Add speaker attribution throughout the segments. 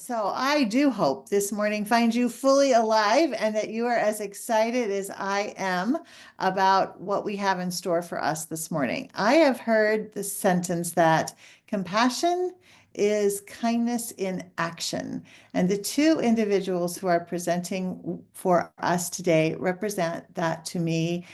Speaker 1: So I do hope this morning finds you fully alive and that you are as excited as I am about what we have in store for us this morning. I have heard the sentence that compassion is kindness in action. And the two individuals who are presenting for us today represent that to me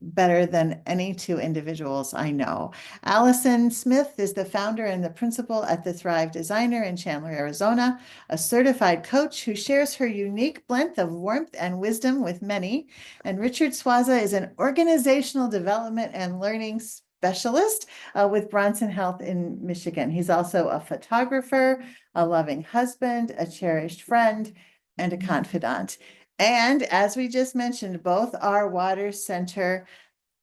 Speaker 1: better than any two individuals I know. Alison Smith is the founder and the principal at the Thrive Designer in Chandler, Arizona, a certified coach who shares her unique blend of warmth and wisdom with many. And Richard Szwaja is an organizational development and learning specialist with Bronson Health in Michigan. He's also a photographer, a loving husband, a cherished friend, and a confidant. And as we just mentioned, both are Water Center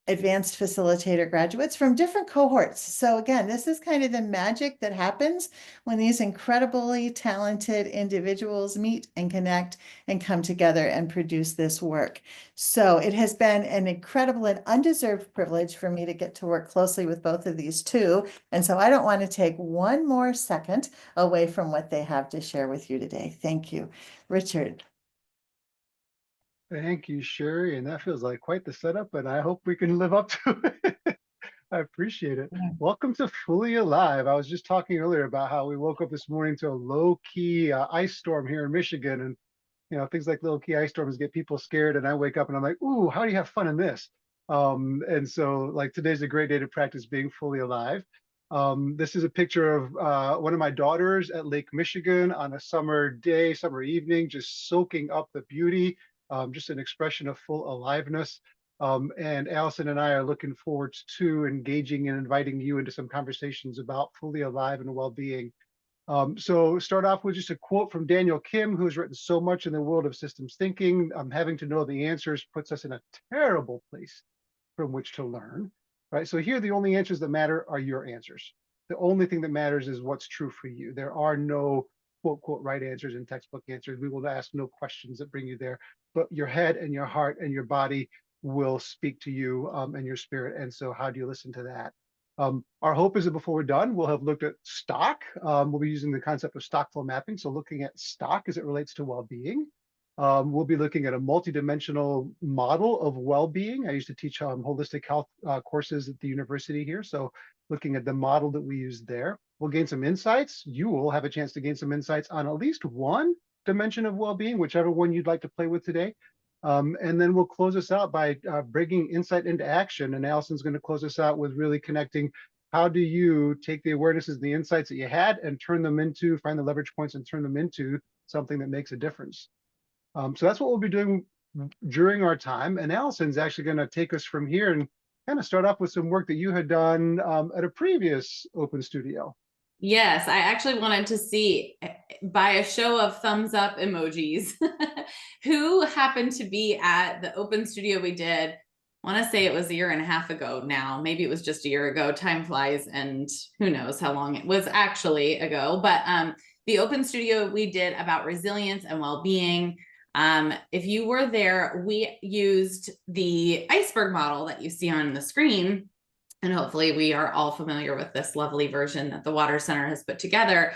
Speaker 1: advanced facilitator graduates from different cohorts. So again, this is kind of the magic that happens when these incredibly talented individuals meet and connect and come together and produce this work. So it has been an incredible and undeserved privilege for me to get to work closely with both of these two. And so I don't want to take one more second away from what they have to share with you today. Thank you. Richard.
Speaker 2: Thank you, Sherry. And that feels like quite the setup, and I hope we can live up to it. I appreciate it.
Speaker 1: Yeah.
Speaker 2: Welcome to Fully Alive. I was just talking earlier about how we woke up this morning to a low-key ice storm here in Michigan. And, things like low-key ice storms get people scared. And I wake up and I'm like, ooh, how do you have fun in this? And so, like, today's a great day to practice being fully alive. This is a picture of one of my daughters at Lake Michigan on a summer day, summer evening, just soaking up the beauty, just an expression of full aliveness. And Allison and I are looking forward to engaging and inviting you into some conversations about fully alive and well-being. So start off with just a quote from Daniel Kim, who's written so much in the world of systems thinking. Having to know the answers puts us in a terrible place from which to learn, right? So here, the only answers that matter are your answers. The only thing that matters is what's true for you. There are no quote, quote, right answers and textbook answers. We will ask no questions that bring you there, but your head and your heart and your body will speak to you and your spirit. And so how do you listen to that? Our hope is that before we're done, we'll have looked at stock. We'll be using the concept of stock flow mapping. So looking at stock as it relates to well-being. We'll be looking at a multidimensional model of well-being. I used to teach holistic health courses at the university here. So looking at the model that we use there, we'll gain some insights. You will have a chance to gain some insights on at least one dimension of well-being, whichever one you'd like to play with today. And then we'll close us out by bringing insight into action. And Allison's going to close us out with really connecting how do you take the awarenesses and the insights that you had and turn them into, find the leverage points and turn them into something that makes a difference. So that's what we'll be doing during our time. And Allison's actually going to take us from here and kind of start off with some work that you had done at a previous open studio.
Speaker 3: Yes, I actually wanted to see by a show of thumbs up emojis who happened to be at the open studio we did. I want to say it was a year and a half ago now. Maybe it was just a year ago. Time flies, and who knows how long it was actually ago. But the open studio we did about resilience and well-being. If you were there, we used the iceberg model that you see on the screen. And hopefully we are all familiar with this lovely version that the Water Center has put together.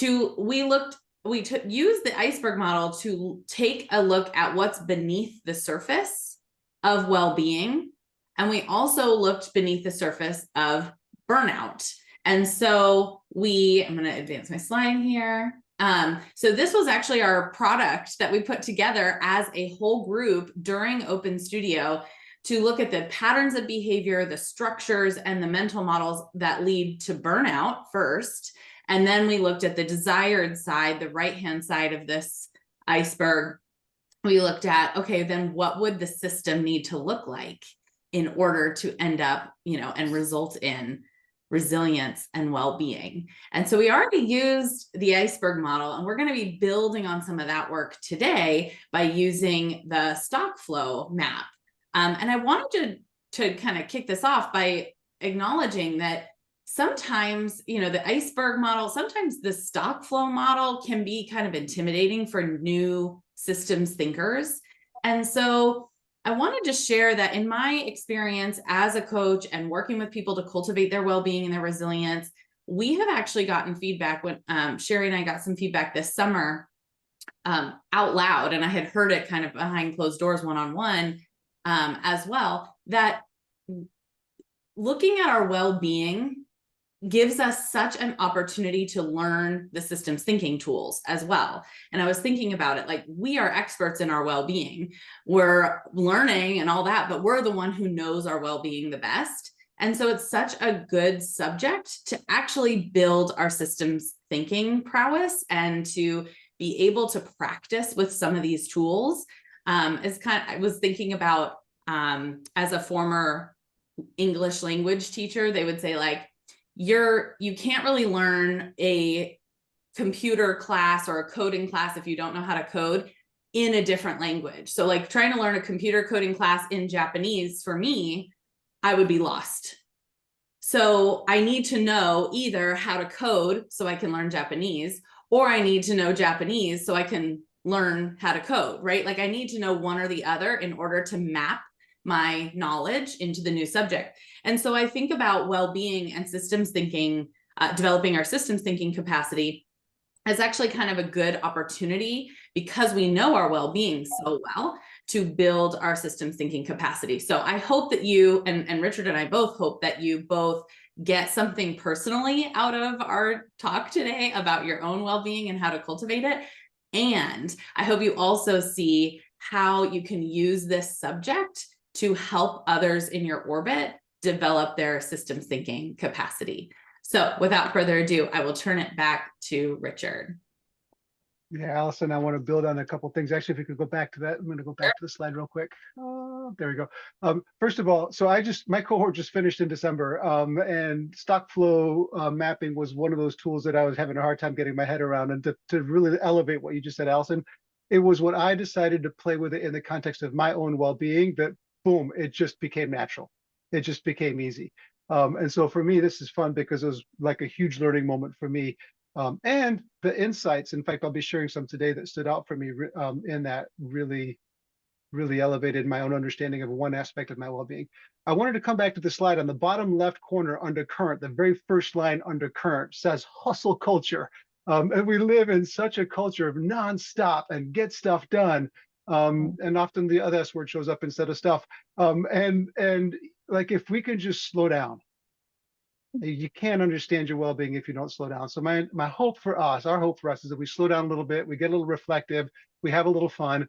Speaker 3: We used the iceberg model to take a look at what's beneath the surface of well-being. And we also looked beneath the surface of burnout. And so I'm going to advance my slide here. So this was actually our product that we put together as a whole group during Open Studio to look at the patterns of behavior, the structures, and the mental models that lead to burnout first. And then we looked at the desired side, the right-hand side of this iceberg. We looked at, okay, then what would the system need to look like in order to end up, and result in resilience and well-being. And so we already used the iceberg model, and we're going to be building on some of that work today by using the stock flow map. And I wanted to kind of kick this off by acknowledging that sometimes, the iceberg model, sometimes the stock flow model can be kind of intimidating for new systems thinkers. And so I wanted to share that in my experience as a coach and working with people to cultivate their well-being and their resilience, we have actually gotten feedback when Sherry and I got some feedback this summer out loud, and I had heard it kind of behind closed doors one-on-one as well, that looking at our well-being gives us such an opportunity to learn the systems thinking tools as well. And I was thinking about it, like, we are experts in our well-being, we're learning and all that, but we're the one who knows our well-being the best. And so it's such a good subject to actually build our systems thinking prowess and to be able to practice with some of these tools. I was thinking about, as a former English language teacher, they would say, like, you can't really learn a computer class or a coding class if you don't know how to code in a different language. So like trying to learn a computer coding class in Japanese, for me, I would be lost. So I need to know either how to code so I can learn Japanese, or I need to know Japanese so I can learn how to code, right? Like I need to know one or the other in order to map my knowledge into the new subject. And so I think about well-being and systems thinking, developing our systems thinking capacity as actually kind of a good opportunity, because we know our well-being so well, to build our systems thinking capacity. So I hope that you, and Richard and I both hope that you both get something personally out of our talk today about your own well-being and how to cultivate it. And I hope you also see how you can use this subject to help others in your orbit develop their systems thinking capacity. So without further ado, I will turn it back to Richard.
Speaker 2: Yeah, Allison, I want to build on a couple things. Actually, if we could go back to that, I'm going to go back to the slide real quick. There we go. First of all, so my cohort just finished in December, and stock flow mapping was one of those tools that I was having a hard time getting my head around. And to really elevate what you just said, Allison, it was when I decided to play with it in the context of my own well-being that, boom, it just became natural. It just became easy. And so for me, this is fun because it was like a huge learning moment for me. And the insights, in fact, I'll be sharing some today that stood out for me in that really elevated my own understanding of one aspect of my well-being. I wanted to come back to the slide on the bottom left corner under current. The very first line under current says hustle culture. And we live in such a culture of nonstop and get stuff done. And often the other S word shows up instead of stuff. And like, if we can just slow down, you can't understand your well-being if you don't slow down. So my hope for us, our hope for us, is that we slow down a little bit, we get a little reflective, we have a little fun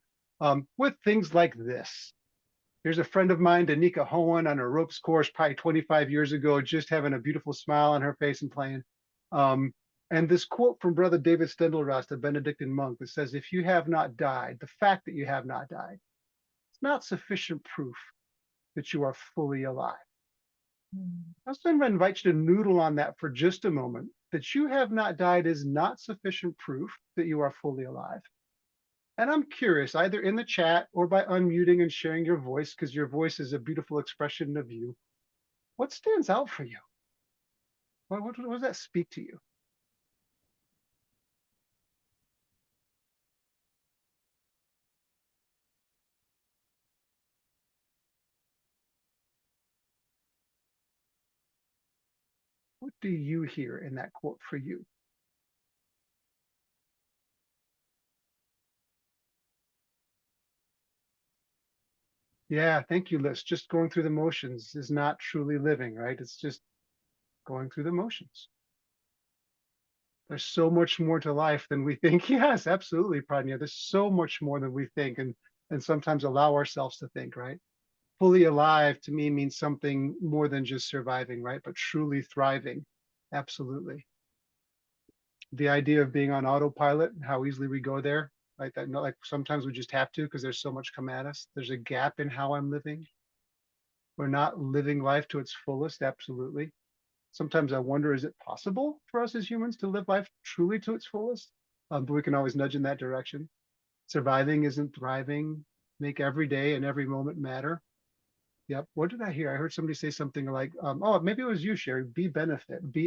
Speaker 2: with things like this. Here's a friend of mine, Danica Hohen, on a ropes course probably 25 years ago, just having a beautiful smile on her face and playing. And this quote from Brother David Steindl-Rast, a Benedictine monk, that says, if you have not died, the fact that you have not died, it's not sufficient proof that you are fully alive. I was going to invite you to noodle on that for just a moment. That you have not died is not sufficient proof that you are fully alive. And I'm curious, either in the chat or by unmuting and sharing your voice, because your voice is a beautiful expression of you, what stands out for you? What does that speak to you? What do you hear in that quote for you? Yeah, thank you, Liz. Just going through the motions is not truly living, right? It's just going through the motions. There's so much more to life than we think. Yes, absolutely, Pradnya. There's so much more than we think and sometimes allow ourselves to think, right? Fully alive to me means something more than just surviving, right? But truly thriving. Absolutely. The idea of being on autopilot and how easily we go there, like that, like sometimes we just have to because there's so much come at us. There's a gap in how I'm living. We're not living life to its fullest. Absolutely. Sometimes I wonder, is it possible for us as humans to live life truly to its fullest? But we can always nudge in that direction. Surviving isn't thriving. Make every day and every moment matter. Yep. What did I hear? I heard somebody say something like, oh, maybe it was you, Sherry, be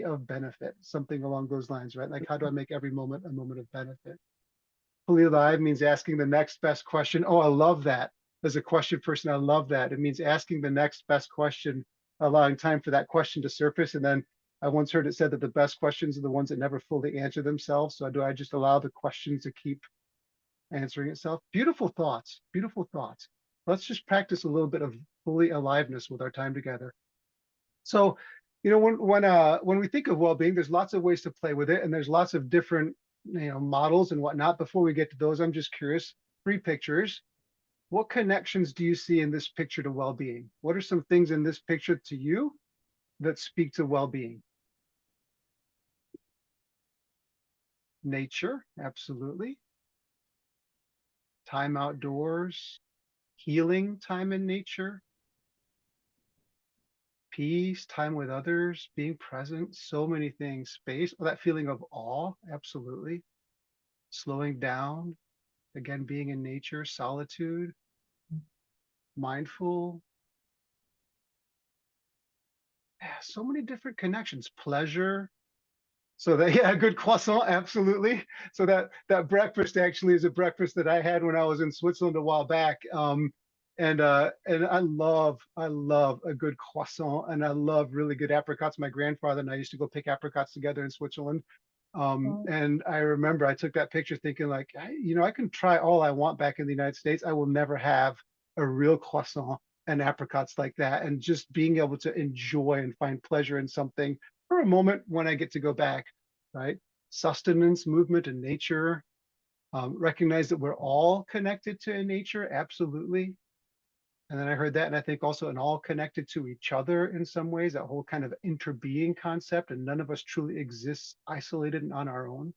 Speaker 2: of benefit, something along those lines, right? Like, how do I make every moment a moment of benefit? Fully alive means asking the next best question. Oh, I love that. As a question person, I love that. It means asking the next best question, allowing time for that question to surface, and then I once heard it said that the best questions are the ones that never fully answer themselves. So do I just allow the questions to keep answering itself? Beautiful thoughts, beautiful thoughts. Let's just practice a little bit of fully aliveness with our time together. So, when we think of well-being, there's lots of ways to play with it, and there's lots of different, models and whatnot. Before we get to those, I'm just curious, 3 pictures. What connections do you see in this picture to well-being? What are some things in this picture to you that speak to well-being? Nature, absolutely. Time outdoors, healing time in nature, peace, time with others, being present, so many things, space, that feeling of awe, absolutely. Slowing down, again, being in nature, solitude, mindful. Yeah, so many different connections, pleasure. So that, yeah, good croissant, absolutely. So that breakfast actually is a breakfast that I had when I was in Switzerland a while back. And I love a good croissant, and I love really good apricots. My grandfather and I used to go pick apricots together in Switzerland. And I remember I took that picture thinking like, I can try all I want back in the United States. I will never have a real croissant and apricots like that. And just being able to enjoy and find pleasure in something for a moment when I get to go back, right? Sustenance, movement, and nature. Recognize that we're all connected to nature, absolutely. And then I heard that, and I think also and all connected to each other in some ways, that whole kind of interbeing concept, and none of us truly exists isolated and on our own.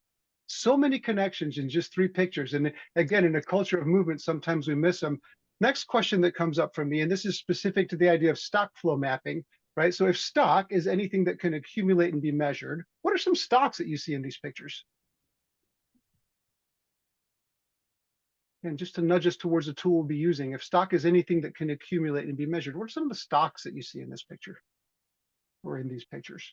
Speaker 2: So many connections in just 3 pictures. And again, in a culture of movement, sometimes we miss them. Next question that comes up for me, and this is specific to the idea of stock flow mapping, right? So if stock is anything that can accumulate and be measured, what are some stocks that you see in these pictures? And just to nudge us towards the tool we'll be using, if stock is anything that can accumulate and be measured, what are some of the stocks that you see in this picture or in these pictures?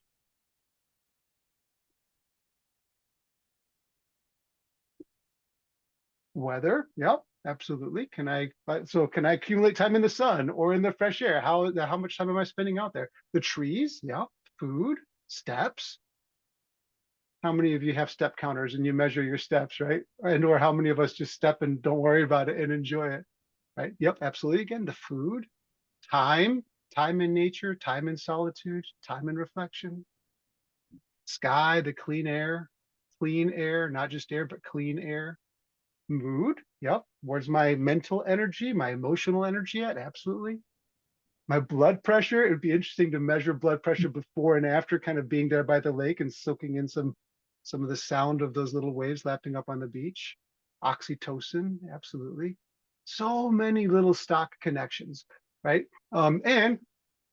Speaker 2: Weather, yep, absolutely. Can I accumulate time in the sun or in the fresh air? How much time am I spending out there? The trees, yep. Food, steps. How many of you have step counters and you measure your steps, right? And or how many of us just step and don't worry about it and enjoy it, right? Yep, absolutely. Again, the food, time, time in nature, time in solitude, time in reflection, sky, the clean air, not just air, but clean air. Mood, yep. Where's my mental energy, my emotional energy at? Absolutely. My blood pressure, it would be interesting to measure blood pressure before and after, kind of being there by the lake and soaking in some of the sound of those little waves lapping up on the beach. Oxytocin, absolutely. So many little stock connections, right? And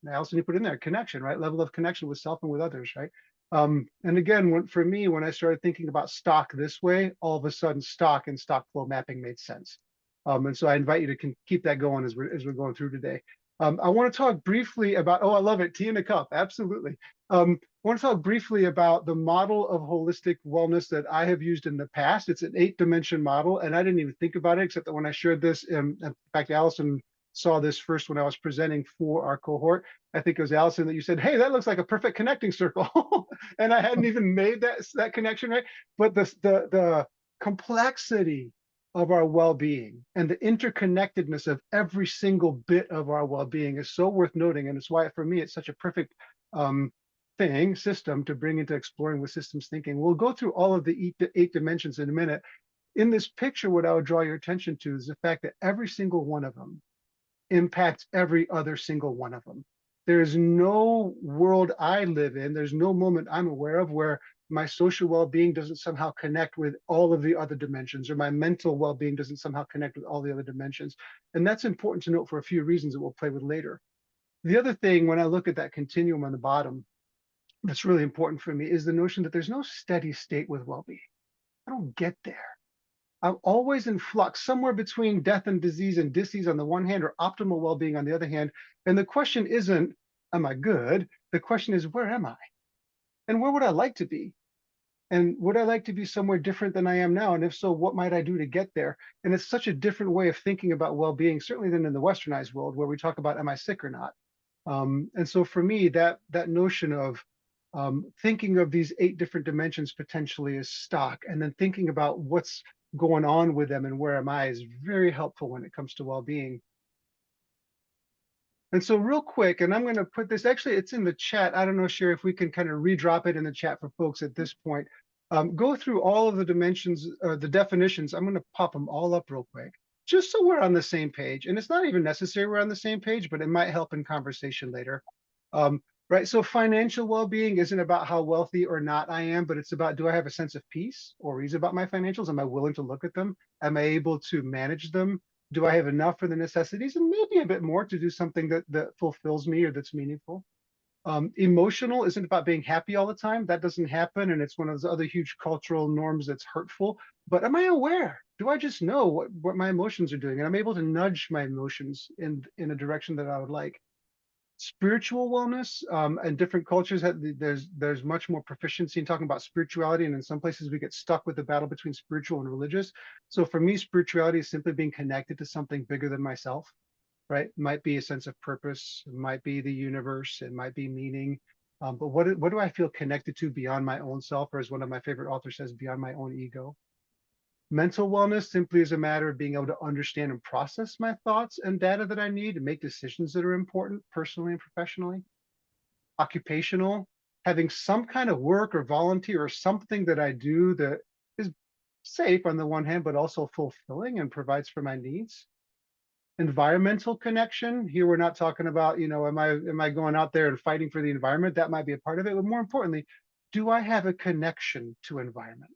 Speaker 2: I also need to put in there connection, right? Level of connection with self and with others, right? And again, for me, when I started thinking about stock this way, all of a sudden stock and stock flow mapping made sense. And so I invite you to keep that going as we're going through today. I want to talk briefly about, oh, I love it, tea in a cup, absolutely. I want to talk briefly about the model of holistic wellness that I have used in the past. It's an 8-dimension model, and I didn't even think about it, except that when I shared this, in fact, Alison saw this first when I was presenting for our cohort. I think it was Alison that you said, hey, that looks like a perfect connecting circle. And I hadn't even made that connection, right? But the complexity of our well-being and the interconnectedness of every single bit of our well-being is so worth noting. And it's why, for me, it's such a perfect system to bring into exploring with systems thinking. We'll go through all of the 8 dimensions in a minute. In this picture, what I would draw your attention to is the fact that every single one of them impacts every other single one of them. There's no world I live in, there's no moment I'm aware of where my social well-being doesn't somehow connect with all of the other dimensions, or my mental well-being doesn't somehow connect with all the other dimensions. And that's important to note for a few reasons that we'll play with later. The other thing, when I look at that continuum on the bottom, that's really important for me is the notion that there's no steady state with well-being. I don't get there. I'm always in flux, somewhere between death and disease and dis-ease on the one hand, or optimal well-being on the other hand. And the question isn't, am I good? The question is, where am I? And where would I like to be? And would I like to be somewhere different than I am now? And if so, what might I do to get there? And it's such a different way of thinking about well-being, certainly than in the westernized world, where we talk about, am I sick or not? And so for me, that notion of Thinking of these 8 different dimensions potentially as stock, and then thinking about what's going on with them and where am I is very helpful when it comes to well-being. And so real quick, and I'm going to put this, actually, it's in the chat. I don't know, Sherry, if we can kind of redrop it in the chat for folks at this point. Go through all of the dimensions, the definitions. I'm going to pop them all up real quick, just so we're on the same page. And it's not even necessary we're on the same page, but it might help in conversation later. Right, so financial well-being isn't about how wealthy or not I am, but it's about, do I have a sense of peace or ease about my financials? Am I willing to look at them? Am I able to manage them? Do I have enough for the necessities and maybe a bit more to do something that fulfills me or that's meaningful? Emotional isn't about being happy all the time. That doesn't happen, and it's one of those other huge cultural norms that's hurtful. But am I aware? Do I just know what my emotions are doing, and I'm able to nudge my emotions in a direction that I would like? Spiritual wellness, and different cultures have, there's much more proficiency in talking about spirituality, and in some places we get stuck with the battle between spiritual and religious. So for me, spirituality is simply being connected to something bigger than myself, right? It might be a sense of purpose, it might be the universe, it might be meaning, but what do I feel connected to beyond my own self, or as one of my favorite authors says, beyond my own ego? Mental wellness simply is a matter of being able to understand and process my thoughts and data that I need to make decisions that are important personally and professionally. Occupational, having some kind of work or volunteer or something that I do that is safe on the one hand, but also fulfilling and provides for my needs. Environmental connection. Here we're not talking about, am I going out there and fighting for the environment? That might be a part of it, but more importantly, do I have a connection to environment?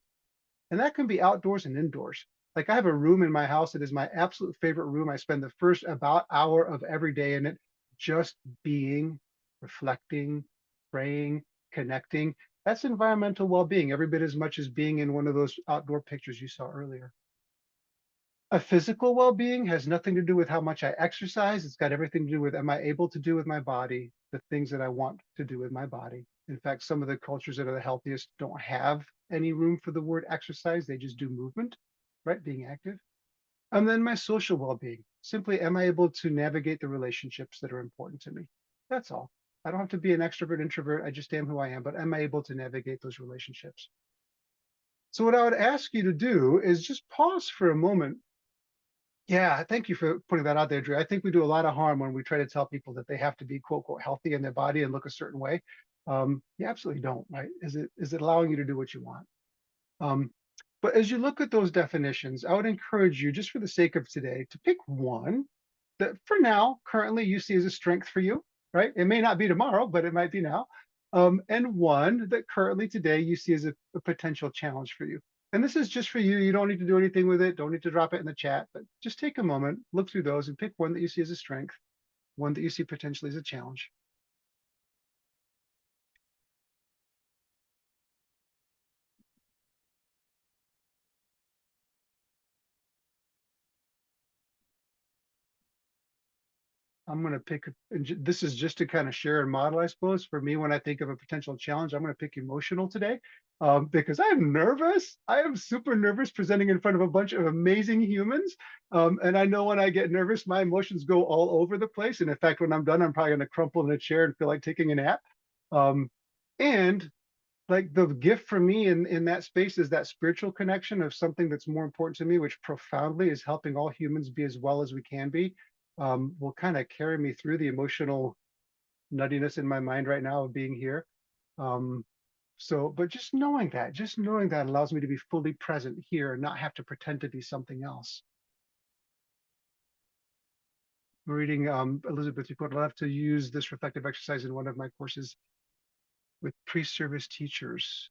Speaker 2: And that can be outdoors and indoors. Like I have a room in my house that is my absolute favorite room. I spend the first about hour of every day in it, just being, reflecting, praying, connecting. That's environmental well-being, every bit as much as being in one of those outdoor pictures you saw earlier. A physical well-being has nothing to do with how much I exercise. It's got everything to do with, am I able to do with my body the things that I want to do with my body? In fact, some of the cultures that are the healthiest don't have any room for the word exercise. They just do movement, right? Being active. And then my social well-being. Simply, am I able to navigate the relationships that are important to me? That's all. I don't have to be an extrovert, introvert. I just am who I am, but am I able to navigate those relationships? So what I would ask you to do is just pause for a moment. Yeah, thank you for putting that out there, Drew. I think we do a lot of harm when we try to tell people that they have to be quote unquote healthy in their body and look a certain way. You absolutely don't, right? Is it allowing you to do what you want? But as you look at those definitions, I would encourage you, just for the sake of today, to pick one that for now, currently you see as a strength for you, right? It may not be tomorrow, but it might be now. And one that currently today you see as a potential challenge for you. And this is just for you. You don't need to do anything with it. Don't need to drop it in the chat, but just take a moment, look through those and pick one that you see as a strength, one that you see potentially as a challenge. I'm going to pick, this is just to kind of share and model, I suppose. For me, when I think of a potential challenge, I'm going to pick emotional today because I'm nervous. I am super nervous presenting in front of a bunch of amazing humans. And I know when I get nervous, my emotions go all over the place. And in fact, when I'm done, I'm probably going to crumple in a chair and feel like taking a nap. And like the gift for me in that space is that spiritual connection of something that's more important to me, which profoundly is helping all humans be as well as we can be, will kind of carry me through the emotional nuttiness in my mind right now of being here. But just knowing that allows me to be fully present here and not have to pretend to be something else. I'm reading Elizabeth report. I'll have to use this reflective exercise in one of my courses with pre-service teachers.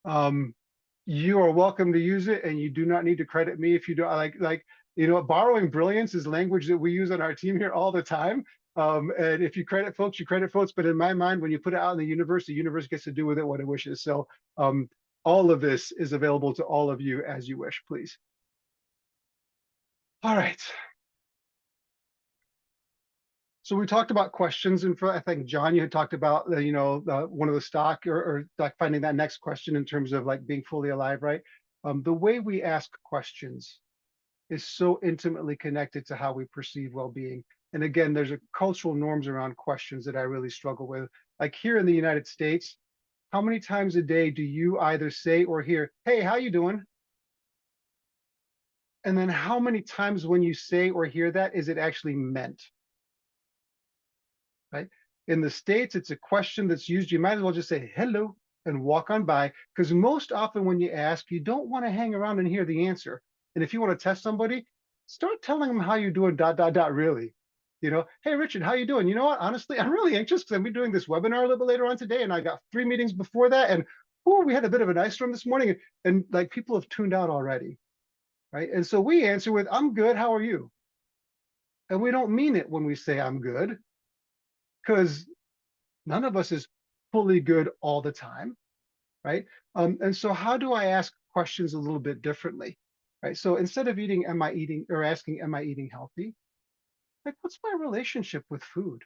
Speaker 2: You are welcome to use it, and you do not need to credit me if you don't borrowing brilliance is language that we use on our team here all the time. And if you credit folks, you credit folks. But in my mind, when you put it out in the universe gets to do with it what it wishes. So all of this is available to all of you as you wish, please. All right. So we talked about questions, and I think John, you had talked about one of the stock or like finding that next question in terms of like being fully alive, right? The way we ask questions is so intimately connected to how we perceive well-being. And again, there's a cultural norms around questions that I really struggle with. Like here in the United States, how many times a day do you either say or hear, "Hey, how you doing?" And then how many times when you say or hear that is it actually meant, right? In the States, it's a question that's used. You might as well just say hello and walk on by, because most often when you ask, you don't want to hang around and hear the answer. And if you want to test somebody, start telling them how you're doing, dot, dot, dot, really. You know, hey, Richard, how you doing? You know what? Honestly, I'm really anxious because I'm be doing this webinar a little bit later on today. And I got 3 meetings before that. And oh, we had a bit of an ice storm this morning. And like people have tuned out already, right? And so we answer with, I'm good. How are you? And we don't mean it when we say I'm good, because none of us is fully good all the time, right? And so how do I ask questions a little bit differently, right? So instead of eating, am I eating, or asking, am I eating healthy? Like, what's my relationship with food?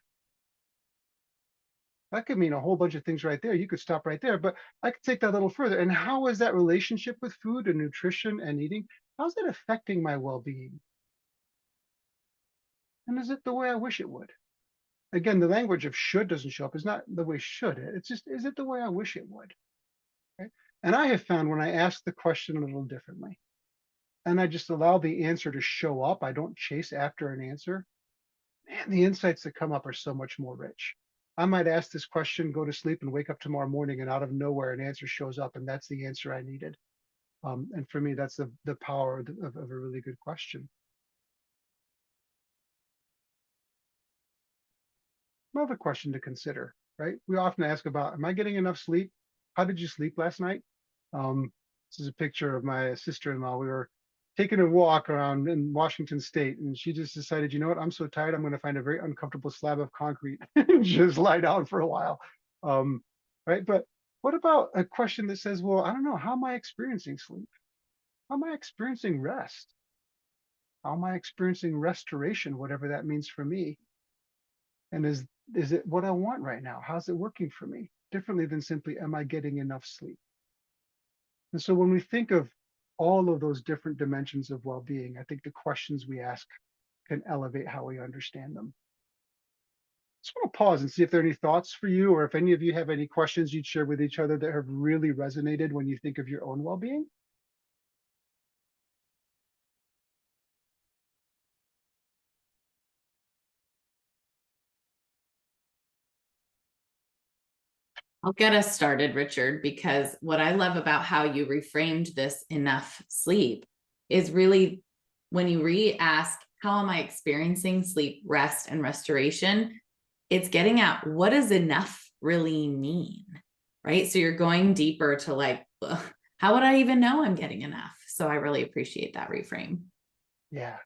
Speaker 2: That could mean a whole bunch of things right there. You could stop right there, but I could take that a little further. And how is that relationship with food and nutrition and eating? How's it affecting my well-being? And is it the way I wish it would? Again, the language of should doesn't show up. It's not the way should it. It's just, is it the way I wish it would? Right? And I have found when I ask the question a little differently and I just allow the answer to show up, I don't chase after an answer, man, the insights that come up are so much more rich. I might ask this question, go to sleep, and wake up tomorrow morning, and out of nowhere, an answer shows up, and that's the answer I needed. And for me, that's the power of a really good question. Another question to consider, right? We often ask about, am I getting enough sleep? How did you sleep last night? This is a picture of my sister-in-law. We were taking a walk around in Washington State, and she just decided, you know what, I'm so tired, I'm going to find a very uncomfortable slab of concrete and just lie down for a while. Right? But what about a question that says, well, I don't know, how am I experiencing sleep? How am I experiencing rest? How am I experiencing restoration, whatever that means for me? And is it what I want right now? How's it working for me? Differently than simply, am I getting enough sleep? And so when we think of all of those different dimensions of well-being, I think the questions we ask can elevate how we understand them. Just want to pause and see if there are any thoughts for you, or if any of you have any questions you'd share with each other that have really resonated when you think of your own well-being.
Speaker 3: I'll get us started, Richard, because what I love about how you reframed this enough sleep is really when you re-ask, how am I experiencing sleep, rest, and restoration? It's getting at what does enough really mean, right? So you're going deeper to like, how would I even know I'm getting enough? So I really appreciate that reframe.
Speaker 2: Yeah,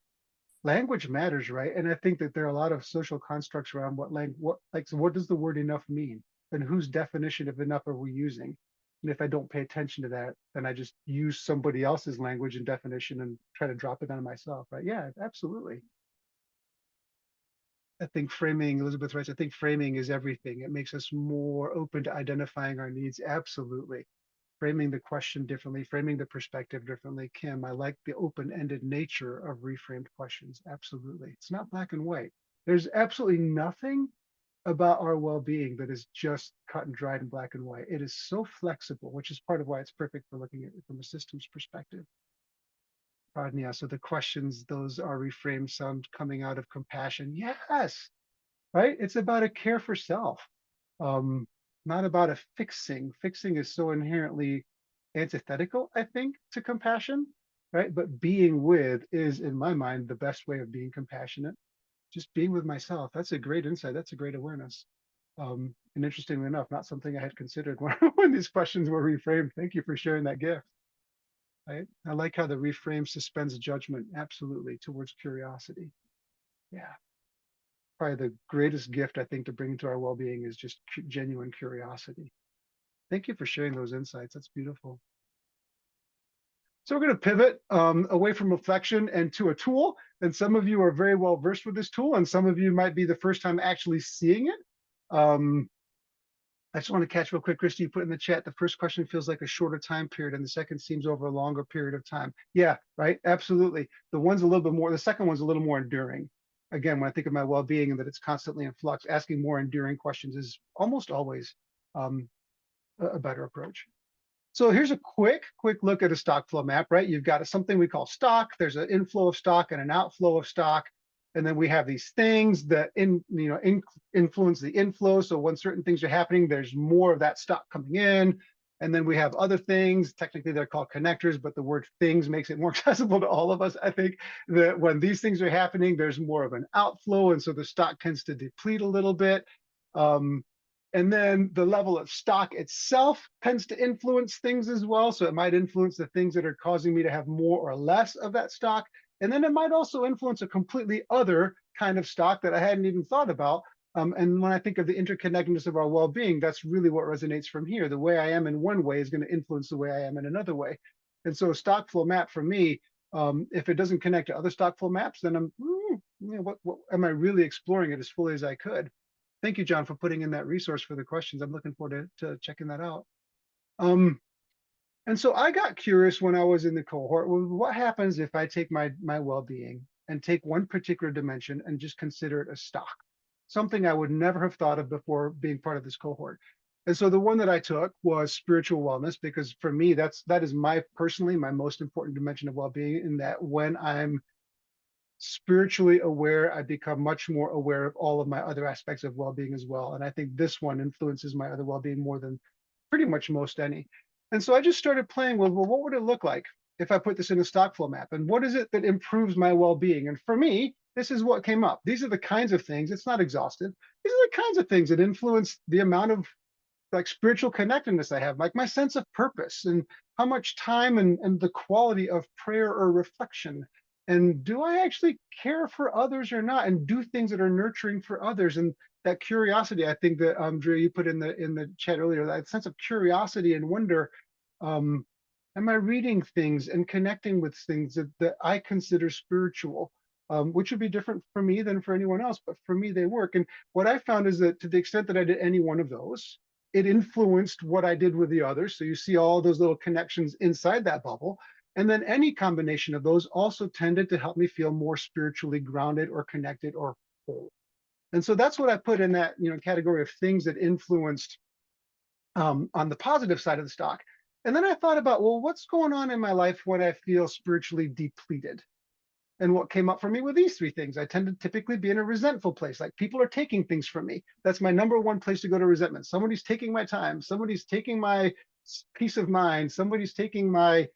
Speaker 2: language matters, right? And I think that there are a lot of social constructs around so what does the word enough mean? And whose definition of enough are we using? And if I don't pay attention to that, then I just use somebody else's language and definition and try to drop it on myself, right? Yeah, absolutely. I think framing, Elizabeth writes, I think framing is everything. It makes us more open to identifying our needs. Absolutely. Framing the question differently, framing the perspective differently. Kim, I like the open-ended nature of reframed questions. Absolutely. It's not black and white. There's absolutely nothing about our well-being that is just cut and dried in black and white. It is so flexible, which is part of why it's perfect for looking at it from a systems perspective. Pardon, yeah. So the questions, those are reframed, some coming out of compassion. Yes, right? It's about a care for self, not about a fixing. Fixing is so inherently antithetical, I think, to compassion, right? But being with is, in my mind, the best way of being compassionate. Just being with myself. That's a great insight. That's a great awareness. And interestingly enough, not something I had considered when these questions were reframed. Thank you for sharing that gift. Right? I like how the reframe suspends judgment, absolutely, towards curiosity. Yeah. Probably the greatest gift I think to bring into our well-being is just genuine curiosity. Thank you for sharing those insights. That's beautiful. So we're going to pivot away from reflection and to a tool. And some of you are very well versed with this tool, and some of you might be the first time actually seeing it. I just want to catch real quick, Christy, you put in the chat, the first question feels like a shorter time period and the second seems over a longer period of time. Yeah, right, absolutely. The second one's a little bit more enduring. again, when I think of my well-being and that it's constantly in flux, asking more enduring questions is almost always a better approach. So here's a quick look at a stock flow map, right? You've got something we call stock. There's an inflow of stock and an outflow of stock. And then we have these things that influence the inflow. So when certain things are happening, there's more of that stock coming in. And then we have other things. Technically, they're called connectors, but the word things makes it more accessible to all of us. I think that when these things are happening, there's more of an outflow. And so the stock tends to deplete a little bit. And then the level of stock itself tends to influence things as well. So it might influence the things that are causing me to have more or less of that stock. And then it might also influence a completely other kind of stock that I hadn't even thought about. And when I think of the interconnectedness of our well-being, that's really what resonates from here. The way I am in one way is going to influence the way I am in another way. And so a stock flow map for me, if it doesn't connect to other stock flow maps, then I'm, what am I really exploring it as fully as I could? Thank you, John, for putting in that resource for the questions. I'm looking forward to checking that out. And so I got curious when I was in the cohort, well, what happens if I take my well-being and take one particular dimension and just consider it a stock, something I would never have thought of before being part of this cohort. And so the one that I took was spiritual wellness, because for me, that is personally my most important dimension of well-being, in that when I'm spiritually aware, I become much more aware of all of my other aspects of well-being as well. And I think this one influences my other well-being more than pretty much most any. And so I just started playing with, well, what would it look like if I put this in a stock flow map? And what is it that improves my well-being? And for me, this is what came up. These are the kinds of things, it's not exhaustive. These are the kinds of things that influence the amount of like spiritual connectedness I have, like my sense of purpose and how much time and the quality of prayer or reflection. And do I actually care for others or not, and do things that are nurturing for others? And that curiosity, I think that Drew, you put in the chat earlier, that sense of curiosity and wonder. Am I reading things and connecting with things that I consider spiritual, which would be different for me than for anyone else, but for me they work. And what I found is that to the extent that I did any one of those, it influenced what I did with the others. So you see all those little connections inside that bubble. And then any combination of those also tended to help me feel more spiritually grounded or connected or whole. And so that's what I put in that category of things that influenced on the positive side of the stock. And then I thought about, well, what's going on in my life when I feel spiritually depleted? And what came up for me were these three things. I tend to typically be in a resentful place, like people are taking things from me. That's my number one place to go to resentment. Somebody's taking my time, somebody's taking my peace of mind, somebody's taking my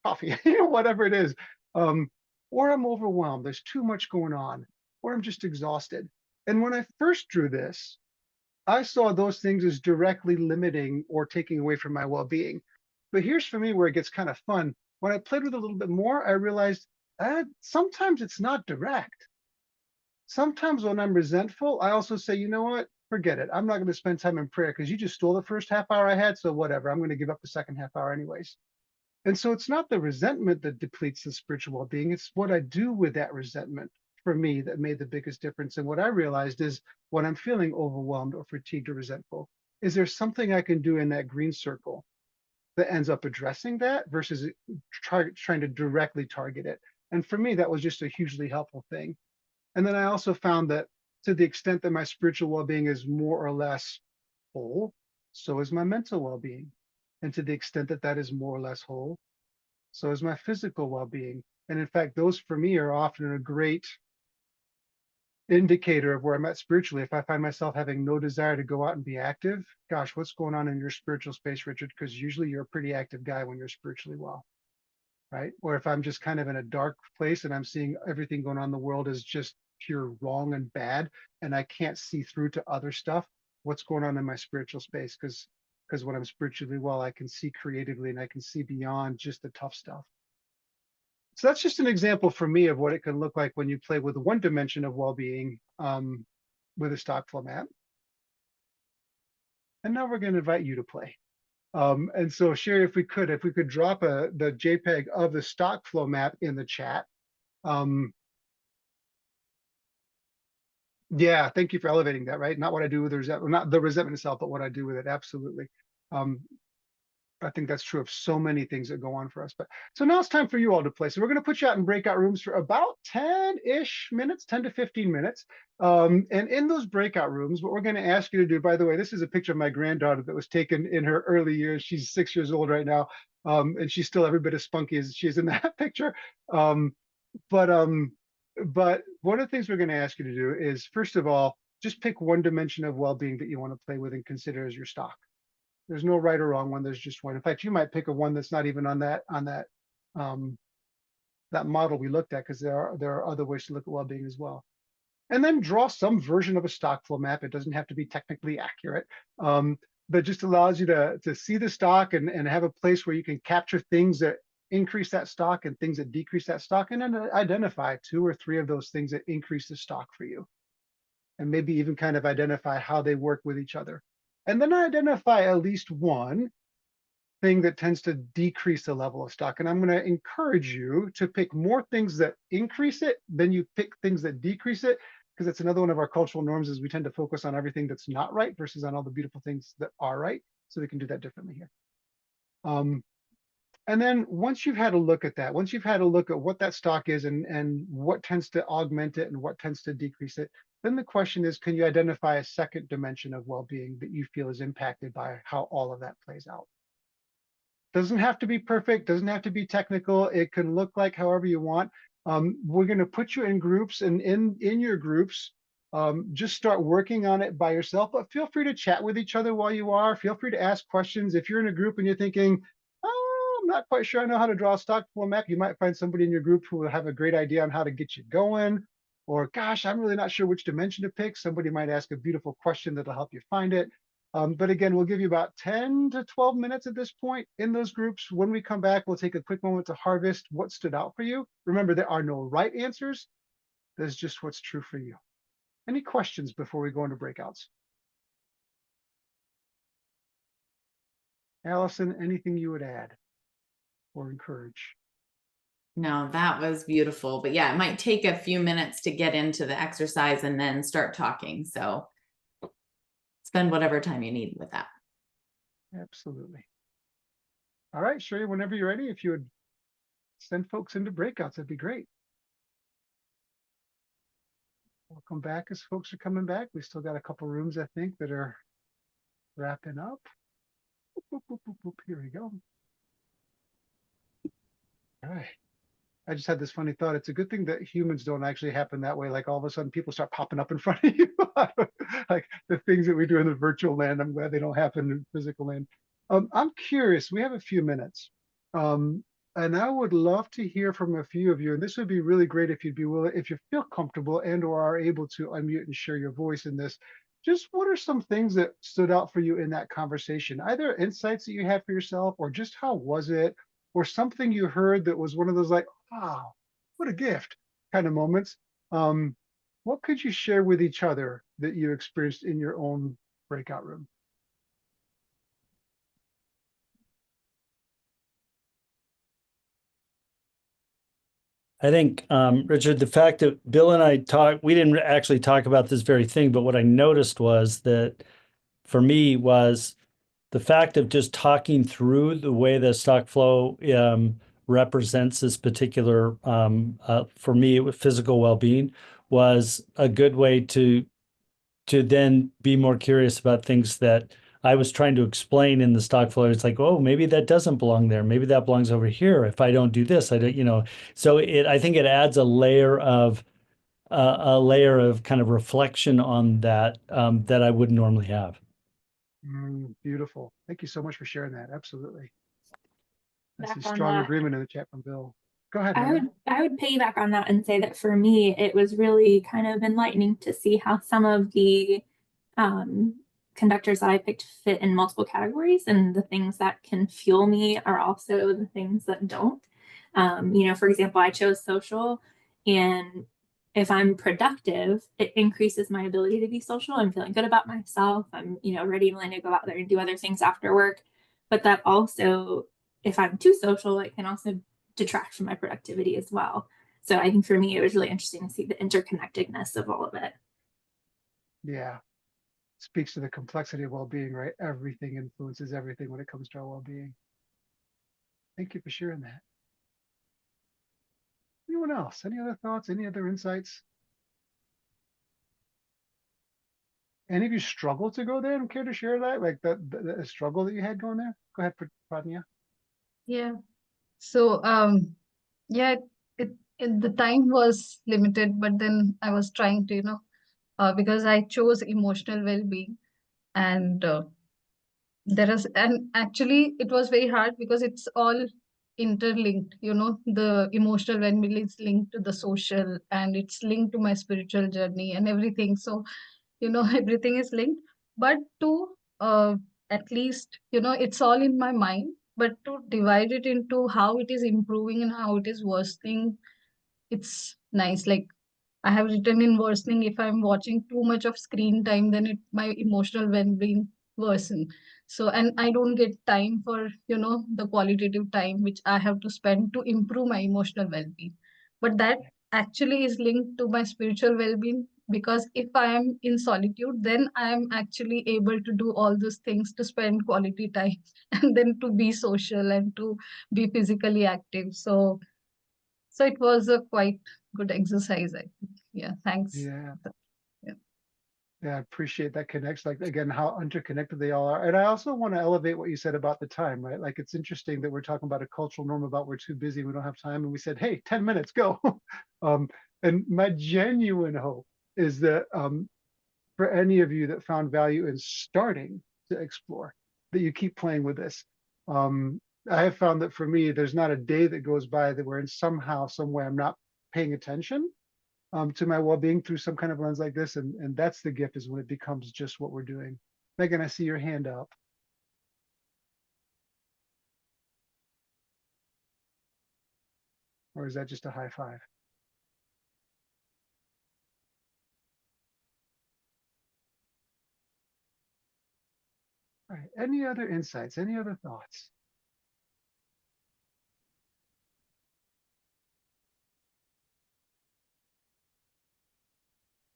Speaker 2: coffee, whatever it is. Or I'm overwhelmed, there's too much going on, or I'm just exhausted. And when I first drew this, I saw those things as directly limiting or taking away from my well-being. But here's for me where it gets kind of fun. When I played with it a little bit more, I realized sometimes it's not direct. Sometimes when I'm resentful, I also say, you know what, forget it. I'm not going to spend time in prayer because you just stole the first half hour I had. So whatever, I'm going to give up the second half hour anyways. And so it's not the resentment that depletes the spiritual well-being. It's what I do with that resentment for me that made the biggest difference. And what I realized is when I'm feeling overwhelmed or fatigued or resentful, is there something I can do in that green circle that ends up addressing that versus trying to directly target it? And for me, that was just a hugely helpful thing. And then I also found that to the extent that my spiritual well-being is more or less whole, so is my mental well-being. And to the extent that that is more or less whole, so is my physical well-being. And in fact, those for me are often a great indicator of where I'm at spiritually. If I find myself having no desire to go out and be active, gosh, what's going on in your spiritual space, Richard? Because usually you're a pretty active guy when you're spiritually well, right? Or if I'm just kind of in a dark place and I'm seeing everything going on in the world as just pure wrong and bad, and I can't see through to other stuff, what's going on in my spiritual space? Because when I'm spiritually well, I can see creatively and I can see beyond just the tough stuff. So that's just an example for me of what it can look like when you play with one dimension of well-being with a stock flow map. And now we're going to invite you to play. And so Sherry, if we could drop the JPEG of the stock flow map in the chat. Yeah, thank you for elevating that, right? Not what I do with the resentment, not the resentment itself, but what I do with it. Absolutely. I think that's true of so many things that go on for us. But so now it's time for you all to play. So we're going to put you out in breakout rooms for about 10-ish minutes, 10 to 15 minutes. And in those breakout rooms, what we're going to ask you to do, by the way, this is a picture of my granddaughter that was taken in her early years. She's 6 years old right now. And she's still every bit as spunky as she is in that picture. Um, but one of the things we're going to ask you to do is, first of all, just pick one dimension of well-being that you want to play with and consider as your stock. There's no right or wrong one. There's just one. In fact, you might pick a one that's not even on that that model we looked at, because there are other ways to look at well-being as well. And then draw some version of a stock flow map. It doesn't have to be technically accurate, but just allows you to see the stock and have a place where you can capture things that increase that stock and things that decrease that stock, and then identify 2 or 3 of those things that increase the stock for you, and maybe even kind of identify how they work with each other. And then identify at least one thing that tends to decrease the level of stock. And I'm going to encourage you to pick more things that increase it than you pick things that decrease it, because it's another one of our cultural norms is we tend to focus on everything that's not right versus on all the beautiful things that are right. So we can do that differently here. And then once you've had a look at that, once you've had a look at what that stock is and what tends to augment it and what tends to decrease it, then the question is, can you identify a second dimension of well-being that you feel is impacted by how all of that plays out? Doesn't have to be perfect, doesn't have to be technical. It can look like however you want. We're going to put you in groups, and in your groups, just start working on it by yourself, but feel free to chat with each other while you are. Feel free to ask questions. If you're in a group and you're thinking, oh, I'm not quite sure I know how to draw a stock flow map, you might find somebody in your group who will have a great idea on how to get you going. Or, gosh, I'm really not sure which dimension to pick. Somebody might ask a beautiful question that'll help you find it. But again, we'll give you about 10 to 12 minutes at this point in those groups. When we come back, we'll take a quick moment to harvest what stood out for you. Remember, there are no right answers. There's just what's true for you. Any questions before we go into breakouts? Allison, anything you would add or encourage?
Speaker 3: No, that was beautiful. But yeah, it might take a few minutes to get into the exercise and then start talking. So spend whatever time you need with that.
Speaker 2: Absolutely. All right, Sherry, whenever you're ready, if you would send folks into breakouts, that'd be great. Welcome back as folks are coming back. We still got a couple rooms, I think, that are wrapping up. Boop, boop, boop, boop. Here we go. All right. I just had this funny thought. It's a good thing that humans don't actually happen that way. Like all of a sudden people start popping up in front of you. Like the things that we do in the virtual land, I'm glad they don't happen in physical land. I'm curious, we have a few minutes. And I would love to hear from a few of you. And this would be really great if you'd be willing, if you feel comfortable and or are able to unmute and share your voice in this. Just what are some things that stood out for you in that conversation? Either insights that you had for yourself, or just how was it? Or something you heard that was one of those like, wow, what a gift kind of moments. What could you share with each other that you experienced in your own breakout room?
Speaker 4: I think, Richard, the fact that Bill and I we didn't actually talk about this very thing, but what I noticed was that for me was the fact of just talking through the way the stock flow represents this particular, for me, with physical well-being was a good way to then be more curious about things that I was trying to explain in the stock flow. It's like, oh, maybe that doesn't belong there. Maybe that belongs over here. If I don't do this, I don't, So I think it adds a layer of kind of reflection on that that I wouldn't normally have.
Speaker 2: Beautiful. Thank you so much for sharing that. Absolutely. I see
Speaker 5: Back on
Speaker 2: strong
Speaker 5: that.
Speaker 2: agreement in the chat from Bill. Go ahead,
Speaker 5: I
Speaker 2: Mary.
Speaker 5: would piggyback on that and say that for me, it was really kind of enlightening to see how some of the conductors that I picked fit in multiple categories, and the things that can fuel me are also the things that don't. For example, I chose social, and if I'm productive, it increases my ability to be social. I'm feeling good about myself. I'm, ready and willing to go out there and do other things after work. But that also, if I'm too social, it can also detract from my productivity as well. So I think for me, it was really interesting to see the interconnectedness of all of it.
Speaker 2: Yeah. Speaks to the complexity of well-being, right? Everything influences everything when it comes to our well-being. Thank you for sharing that. Anyone else? Any other thoughts? Any other insights? Any of you struggle to go there and care to share that? Like the struggle that you had going there? Go ahead, Pradnya.
Speaker 6: Yeah. So, yeah, the time was limited, but then I was trying to, because I chose emotional well-being, and and actually it was very hard because it's all interlinked, the emotional well-being is linked to the social, and it's linked to my spiritual journey and everything. So, everything is linked, but to at least, it's all in my mind, but to divide it into how it is improving and how it is worsening, it's nice. Like, I have written in worsening, if I'm watching too much of screen time, then my emotional well-being worsen. So, and I don't get time for, the qualitative time which I have to spend to improve my emotional well-being. But that actually is linked to my spiritual well-being, because if I am in solitude, then I am actually able to do all those things, to spend quality time and then to be social and to be physically active. So it was a quite good exercise, I think. Yeah, thanks.
Speaker 2: Yeah.
Speaker 6: Yeah.
Speaker 2: Yeah, I appreciate that connection. Like, again, how interconnected they all are. And I also want to elevate what you said about the time, right? Like, it's interesting that we're talking about a cultural norm about we're too busy, we don't have time. And we said, hey, 10 minutes, go. And my genuine hope is that for any of you that found value in starting to explore, that you keep playing with this. I have found that for me, there's not a day that goes by that where in somehow, some way, I'm not paying attention to my well-being through some kind of lens like this. And that's the gift, is when it becomes just what we're doing. Megan, I see your hand up. Or is that just a high five? All right, any other insights, any other thoughts?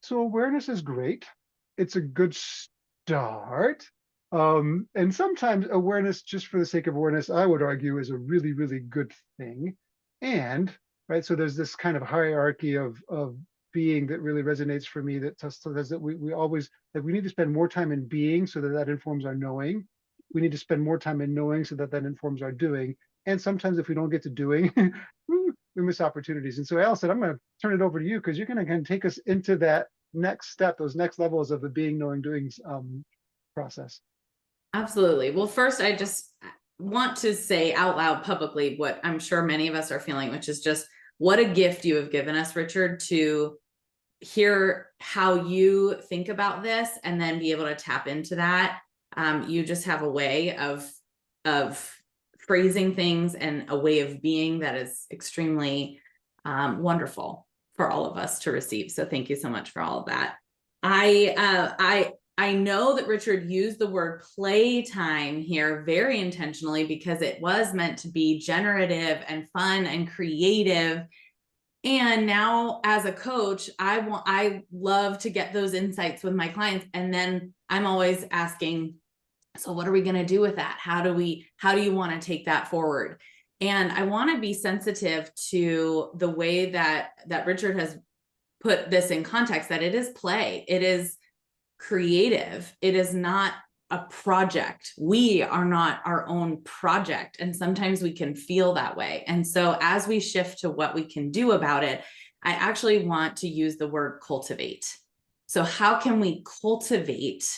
Speaker 2: So awareness is great. It's a good start. And sometimes awareness, just for the sake of awareness, I would argue, is a really, really good thing. And right, so there's this kind of hierarchy of being that really resonates for me, that says that we always, that we need to spend more time in being so that that informs our knowing. We need to spend more time in knowing so that that informs our doing. And sometimes if we don't get to doing, we miss opportunities. And so Alison, I'm going to turn it over to you, because you're going to kind of take us into that next step, those next levels of the being, knowing, doing process.
Speaker 3: Absolutely. Well, first, I just want to say out loud publicly what I'm sure many of us are feeling, which is just what a gift you have given us, Richard, to hear how you think about this and then be able to tap into that. You just have a way of phrasing things and a way of being that is extremely wonderful for all of us to receive. So thank you so much for all of that. I know that Richard used the word playtime here very intentionally, because it was meant to be generative and fun and creative. And now as a coach, I love to get those insights with my clients. And then I'm always asking, so what are we going to do with that? How do you want to take that forward? And I want to be sensitive to the way that Richard has put this in context, that it is play. It is creative. It is not a project. We are not our own project. And sometimes we can feel that way. And so as we shift to what we can do about it, I actually want to use the word cultivate. So how can we cultivate?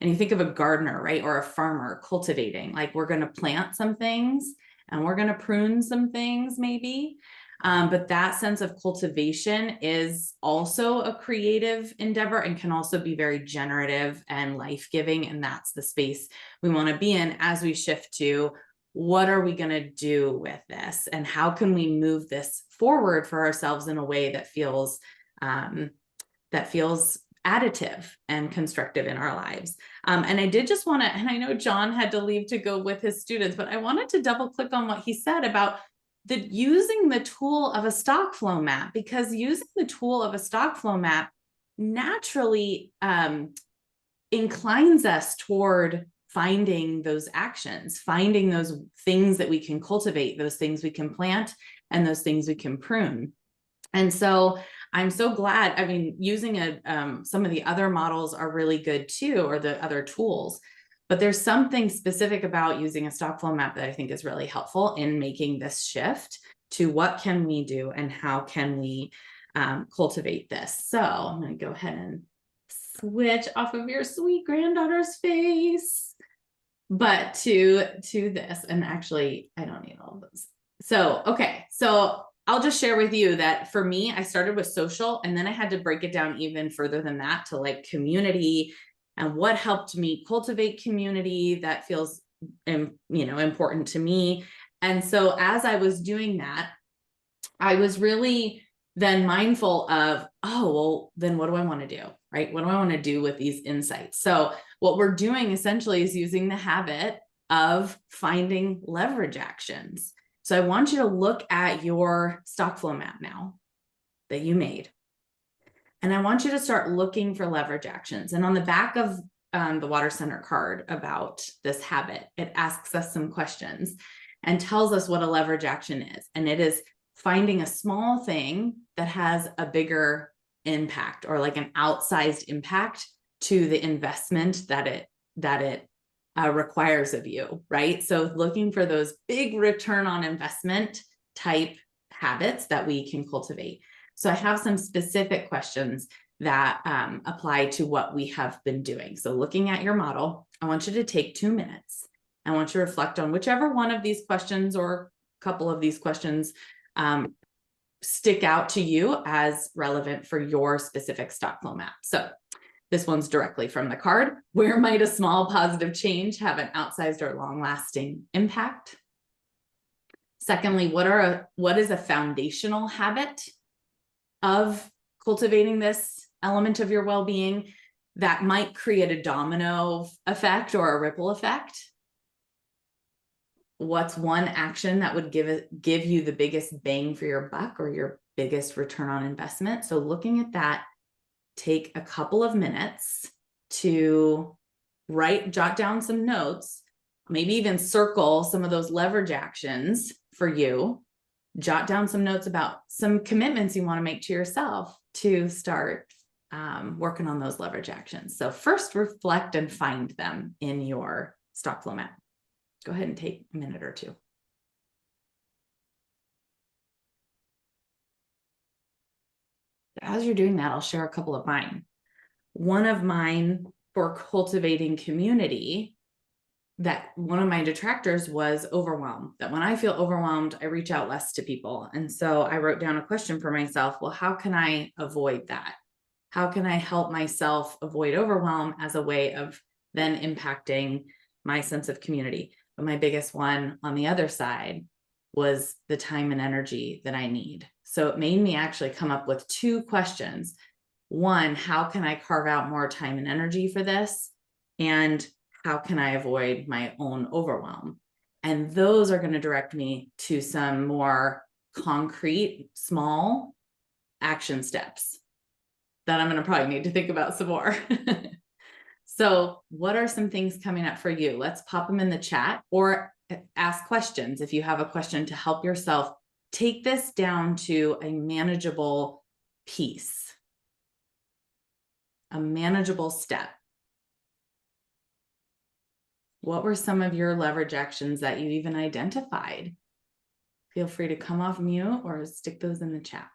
Speaker 3: And you think of a gardener, right? Or a farmer cultivating, like we're going to plant some things and we're going to prune some things maybe. But that sense of cultivation is also a creative endeavor and can also be very generative and life-giving. And that's the space we want to be in as we shift to what are we going to do with this? And how can we move this forward for ourselves in a way that feels additive and constructive in our lives. And I did just want to, and I know John had to leave to go with his students, but I wanted to double click on what he said about using the tool of a stock flow map, because using the tool of a stock flow map naturally inclines us toward finding those actions, finding those things that we can cultivate, those things we can plant, and those things we can prune. And so I'm so glad, I mean, using some of the other models are really good too, or the other tools, but there's something specific about using a stock flow map that I think is really helpful in making this shift to what can we do and how can we cultivate this. So I'm going to go ahead and switch off of your sweet granddaughter's face, but to this. And actually, I don't need all of those. So, okay. So I'll just share with you that for me, I started with social, and then I had to break it down even further than that to like community, and what helped me cultivate community that feels, important to me. And so as I was doing that, I was really then mindful of, oh, well, then what do I want to do? Right? What do I want to do with these insights? So what we're doing essentially is using the habit of finding leverage actions. So I want you to look at your stock flow map now that you made. And I want you to start looking for leverage actions. And on the back of the Water Center card about this habit, it asks us some questions and tells us what a leverage action is. And it is finding a small thing that has a bigger impact, or like an outsized impact to the investment that it requires of you, right? So looking for those big return on investment type habits that we can cultivate. So I have some specific questions that apply to what we have been doing. So looking at your model, I want you to take 2 minutes. I want you to reflect on whichever one of these questions or a couple of these questions stick out to you as relevant for your specific stock flow map. So this one's directly from the card. Where might a small positive change have an outsized or long-lasting impact? Secondly, what is a foundational habit of cultivating this element of your well-being that might create a domino effect or a ripple effect? What's one action that would give you the biggest bang for your buck or your biggest return on investment? So looking at that, take a couple of minutes to jot down some notes, maybe even circle some of those leverage actions for you. Jot down some notes about some commitments you want to make to yourself to start working on those leverage actions. So first, reflect and find them in your stock flow map. Go ahead and take a minute or two. As you're doing that, I'll share a couple of mine. One of mine for cultivating community, that one of my detractors was overwhelm. That when I feel overwhelmed, I reach out less to people. And so I wrote down a question for myself. Well, how can I avoid that? How can I help myself avoid overwhelm as a way of then impacting my sense of community? But my biggest one on the other side was the time and energy that I need. So it made me actually come up with 2 questions. One, how can I carve out more time and energy for this? And how can I avoid my own overwhelm? And those are going to direct me to some more concrete, small action steps that I'm going to probably need to think about some more. So what are some things coming up for you? Let's pop them in the chat or ask questions. If you have a question to help yourself, take this down to a manageable piece, a manageable step. What were some of your leverage actions that you even identified? Feel free to come off mute or stick those in the chat.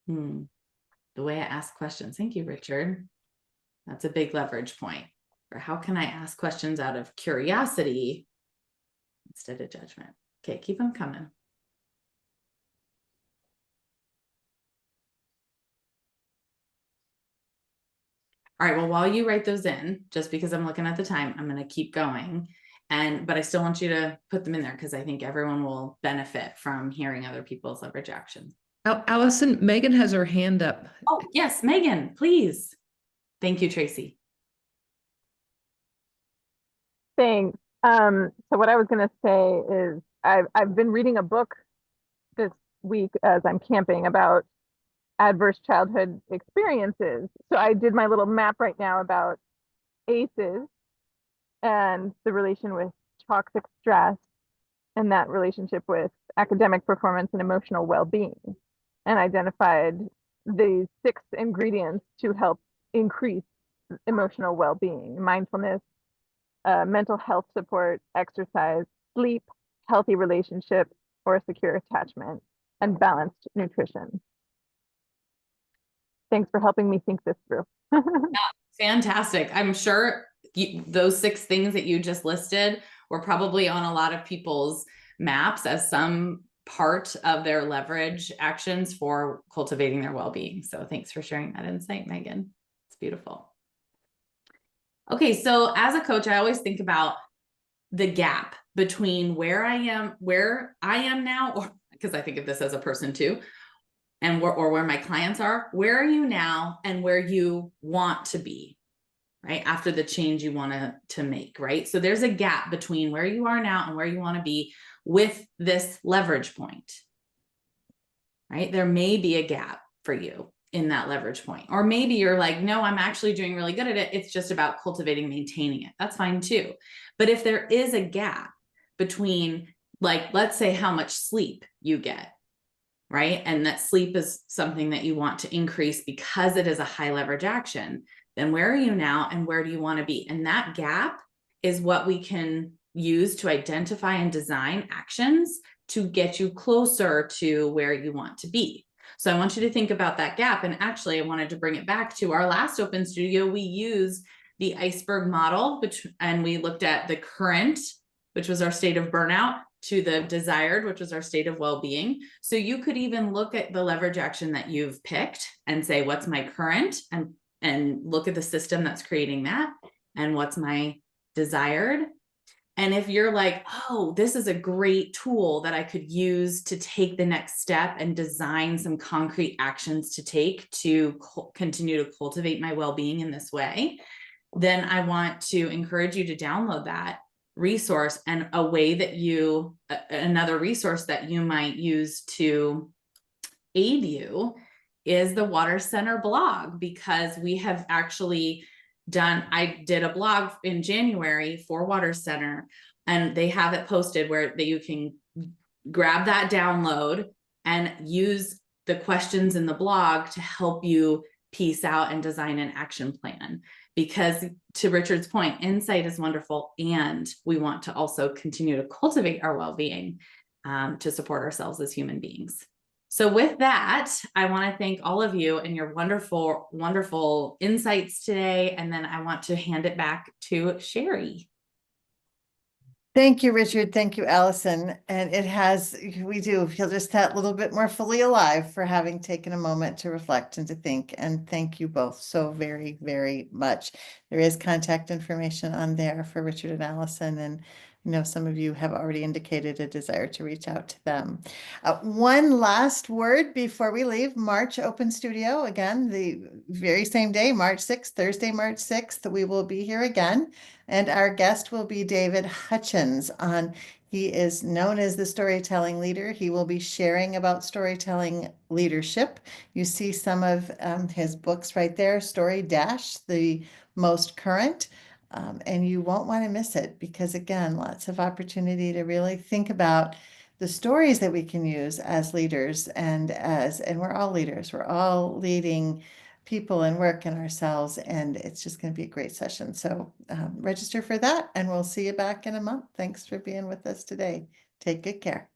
Speaker 3: The way I ask questions. Thank you, Richard. That's a big leverage point. Or how can I ask questions out of curiosity instead of judgment? Okay, keep them coming. All right, well, while you write those in, just because I'm looking at the time, I'm going to keep going. But I still want you to put them in there because I think everyone will benefit from hearing other people's leverage actions.
Speaker 7: Allison, Megan has her hand up.
Speaker 3: Oh, yes, Megan, please. Thank you, Tracy.
Speaker 8: Thanks. So what I was going to say is I've been reading a book this week as I'm camping about adverse childhood experiences. So I did my little map right now about ACEs and the relation with toxic stress and that relationship with academic performance and emotional well-being, and identified the 6 ingredients to help increase emotional well-being: mindfulness, mental health support, exercise, sleep, healthy relationships or secure attachment, and balanced nutrition. Thanks for helping me think this through.
Speaker 3: Fantastic. I'm sure those 6 things that you just listed were probably on a lot of people's maps as some part of their leverage actions for cultivating their well-being. So thanks for sharing that insight, Megan. It's beautiful. Okay, so as a coach, I always think about the gap between where I am now, or because I think of this as a person too, and where my clients are. Where are you now and where you want to be, right? After the change you want to make, right? So there's a gap between where you are now and where you want to be with this leverage point, right? There may be a gap for you in that leverage point. Or maybe you're like, no, I'm actually doing really good at it. It's just about cultivating, maintaining it. That's fine too. But if there is a gap between, like, let's say how much sleep you get, right? And that sleep is something that you want to increase because it is a high leverage action, then where are you now and where do you want to be? And that gap is what we can use to identify and design actions to get you closer to where you want to be. So I want you to think about that gap. And actually, I wanted to bring it back to our last open studio. We used the iceberg model, and we looked at the current, which was our state of burnout, to the desired, which was our state of well-being. So you could even look at the leverage action that you've picked and say, what's my current, and look at the system that's creating that, and what's my desired. And if you're like, oh, this is a great tool that I could use to take the next step and design some concrete actions to take to continue to cultivate my well-being in this way, then I want to encourage you to download that resource. And another resource that you might use to aid you is the Water Center blog, because we have actually I did a blog in January for Water Center, and they have it posted where that you can grab that download and use the questions in the blog to help you piece out and design an action plan. Because to Richard's point, insight is wonderful, and we want to also continue to cultivate our well-being to support ourselves as human beings. So with that, I want to thank all of you and your wonderful, wonderful insights today. And then I want to hand it back to Sherry.
Speaker 1: Thank you, Richard. Thank you, Allison. And we do feel just that little bit more fully alive for having taken a moment to reflect and to think. And thank you both so very, very much. There is contact information on there for Richard and Allison, and I know some of you have already indicated a desire to reach out to them. One last word before we leave. March Open Studio, again, the very same day, March 6th, Thursday, March 6th, we will be here again. And our guest will be David Hutchins. He is known as the storytelling leader. He will be sharing about storytelling leadership. You see some of his books right there, Story Dash, the most current. And you won't want to miss it, because again, lots of opportunity to really think about the stories that we can use as leaders, and we're all leaders. We're all leading people and work in ourselves, and it's just going to be a great session. So register for that, and we'll see you back in a month. Thanks for being with us today. Take good care.